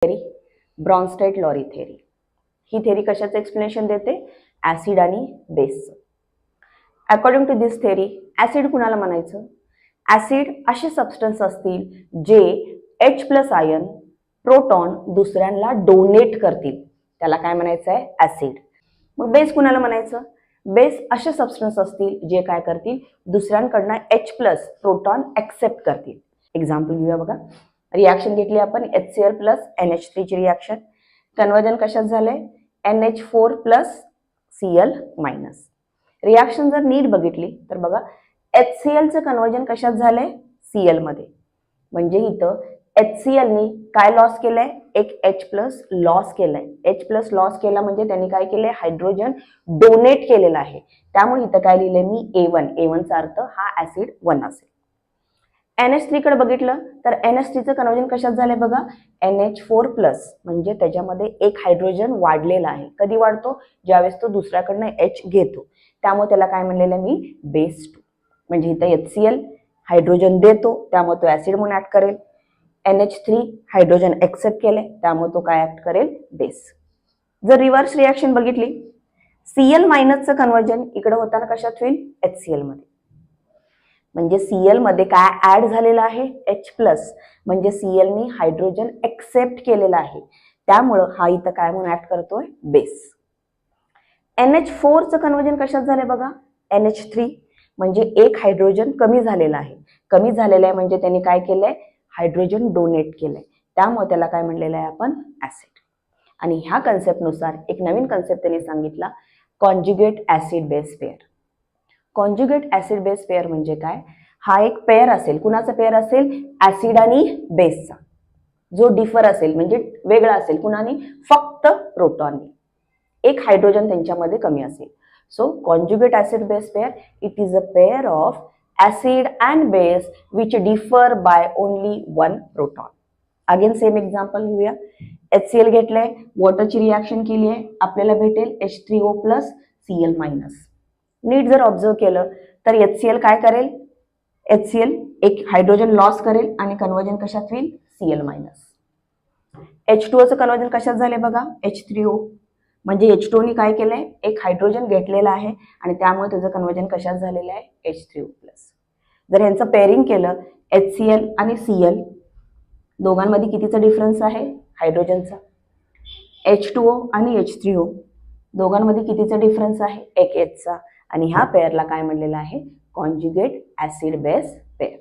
Theory, Bronsted Lowry theory. ही theory कशाचं explanation देते? ऍसिड आणि बेसचं. According to this theory acid कुणाला म्हणायचं? ऍसिड असे सबस्टन्स असतील जे H+ आयन प्रोटॉन दुसऱ्यांना डोनेट करतील, त्याला काय म्हणायचं आहे? ऍसिड. मग बेस कुणाला म्हणायचं? बेस असे सबस्टन्स असतील जे काय करतील? दुसऱ्यांकडनं H+ प्रोटॉन ऍक्सेप्ट करतील. एक्झाम्पल घेऊया बघा. रिएक्शन घेतली आपण HCl + NH3 ची रिएक्शन. कन्वर्जन कशात झालंय? NH4 + Cl-. रिएक्शन जर नीट बघितली तर बघा HCl चं कन्वर्जन कशात झालंय? Cl मध्ये. म्हणजे इथं HCl नी काय लॉस केलंय? एक H+ लॉस केलाय. H+ लॉस केला म्हणजे त्यांनी काय केलंय? हायड्रोजन डोनेट केलेला आहे. त्यामुळे इथं काय लिहिलंय मी? A1. A1 चा अर्थ हा ऍसिड 1 असेल. NH3 कडे बघितलं तर NH3 चं कन्वर्जन कशात झालंय बघा? NH4+, म्हणजे त्याच्यामध्ये एक हायड्रोजन वाढलेला आहे. कधी वाढतो? ज्यावेळेस तो दुसऱ्याकडनं H घेतो. त्यामुळे त्याला काय म्हणलेलं आहे मी? बेस 2. म्हणजे इथं HCl हायड्रोजन देतो त्यामुळे तो ऍसिड म्हणून ऍक्ट करेल. NH3 हायड्रोजन ऍक्सेप्ट केले त्यामुळे तो काय ऍक्ट करेल? बेस. जर रिव्हर्स रिएक्शन बघितली Cl- चं कन्वर्जन इकडे होताना कशात होईल? HCl मध्ये. म्हणजे Cl मध्ये काय ऍड झालेलं आहे? H+, म्हणजे Cl नी हायड्रोजन ऍक्सेप्ट केलेला आहे. त्यामुळं हा इथं काय म्हणून ऍक्ट करतोय? बेस. NH4 चं कन्वर्जन कशात झालंय बघा? NH3, म्हणजे एक हायड्रोजन कमी झालेला आहे. कमी झालेला आहे म्हणजे त्यांनी काय केलंय? हायड्रोजन डोनेट केलंय. त्यामुळे त्याला काय म्हणलेलं आहे आपण? ऍसिड. आणि ह्या कन्सेप्टनुसार एक नवीन कन्सेप्ट त्यांनी सांगितला, conjugate acid base pair. Conjugate acid base pair म्हणजे काय? हा एक पेअर असेल. कुणाचा पेअर असेल? ऍसिड आणि बेसचा. जो डिफर असेल म्हणजे वेगळा असेल. कुणाने? फक्त प्रोटॉनने. एक हायड्रोजन त्यांच्यामध्ये कमी असेल. So conjugate acid base pair it is a pair of acid and base which differ by only 1 proton. Again same example घेऊया. HCl घेतलंय, वॉटरची रिएक्शन केली आहे, आपल्याला भेटेल H3O + Cl-. नीट जर ऑब्झर्व केलं तर HCl काय करेल? HCl एक हायड्रोजन लॉस करेल आणि कन्वर्जन कशात होईल? Cl-. H2O चं कन्वर्जन कशात झालंय बघा? H3O, म्हणजे H2O नी काय केलंय? एक हायड्रोजन घेतलेला आहे आणि त्यामुळे त्याचं कन्वर्जन कशात झालेलं आहे? H3O+. जर यांचं पेअरिंग केलं HCl आणि Cl, दोघांमध्ये कितीचा डिफरन्स आहे? हायड्रोजनचा. H2O आणि H3O, दोघांमध्ये कितीचा डिफरन्स आहे? एक Hचा. आणि ह्या पेअरला काय म्हणलेलं आहे? Conjugate acid base pair.